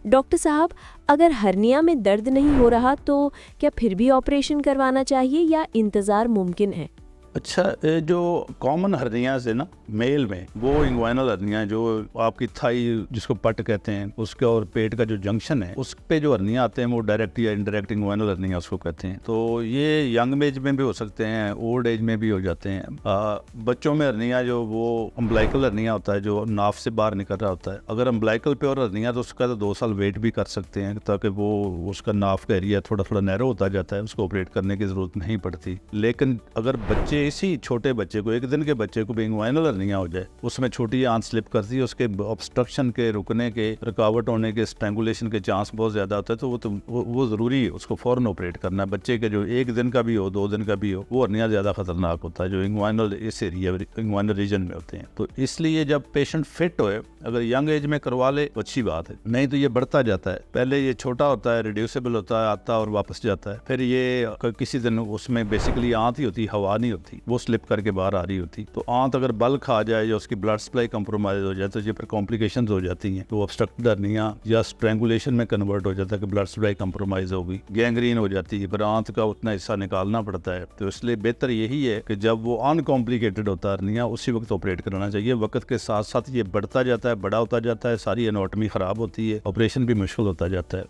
Doctor साहब, अगर hernia में दर्द नहीं हो रहा तो क्या फिर भी ऑपरेशन करवाना चाहिए या इंतज़ार मुमकिन है? अच्छा, ये जो कॉमन हर्नियाज है ना मेल में, वो इंग्वाइनल हर्निया जो आपकी थाई जिसको पट कहते हैं उसके और पेट का जो जंक्शन है उस पे जो हर्निया आते हैं वो डायरेक्ट या इनडायरेक्ट इंग्वाइनल हर्निया उसको कहते हैं। तो ये यंग एज में भी हो सकते हैं, ओल्ड एज में भी हो जाते हैं। बच्चों में हर्निया जो वो अम्बलाइकल हर्निया होता है जो नाफ से बाहर निकल रहा होता है, अगर अम्बलाइकल प्योर हर्निया तो उसका तो 2 साल वेट भी कर सकते हैं ताकि वो उसका नाफ का एरिया थोड़ा थोड़ा नैरो होता जाता है, उसको ऑपरेट करने की जरूरत नहीं पड़ती। लेकिन अगर बच्चे इसी छोटे बच्चे को, 1 दिन के बच्चे को भी इंग्वाइनल हर्निया हो जाए, उसमें छोटी आंत स्लिप करती है, उसके ऑब्स्ट्रक्शन के, रुकने के, रुकावट होने के, स्ट्रैंगुलेशन के चांस बहुत ज्यादा होता है। तो वो जरूरी है उसको फौरन ऑपरेट करना। बच्चे के जो 1 दिन का भी हो, 2 दिन का भी हो, वो हर्निया ज्यादा खतरनाक होता है जो इंग्वाइनल इस एरिया इंग्वाइनल रीजन में होते हैं। तो इसलिए जब पेशेंट फिट होए, अगर यंग एज में करवा ले तो अच्छी बात है, नहीं तो ये बढ़ता जाता है। पहले ये छोटा होता है, रिड्यूसेबल होता है, आता और वापस जाता है, फिर ये किसी दिन उसमें बेसिकली आंत ही होती, हवा नहीं होती, वो स्लिप करके बाहर आ रही होती। तो आंत अगर बल खा जाए या उसकी ब्लड सप्लाई कंप्रोमाइज हो जाए तो ये फिर कॉम्प्लिकेशंस हो जाती हैं। तो ऑब्स्ट्रक्टेड हर्निया या स्ट्रैंगुलेशन में कन्वर्ट हो जाता है कि ब्लड सप्लाई कंप्रोमाइज होगी, गैंग्रीन हो जाती है, फिर आंत का उतना हिस्सा निकालना पड़ता है। तो इसलिए बेहतर यही है कि जब वो अनकॉम्प्लिकेटेड होता है हर्निया, उसी वक्त ऑपरेट कराना चाहिए। वक्त के साथ साथ ये बढ़ता जाता है, बड़ा होता जाता है, सारी एनाटॉमी खराब होती है, ऑपरेशन भी मुश्किल होता जाता है।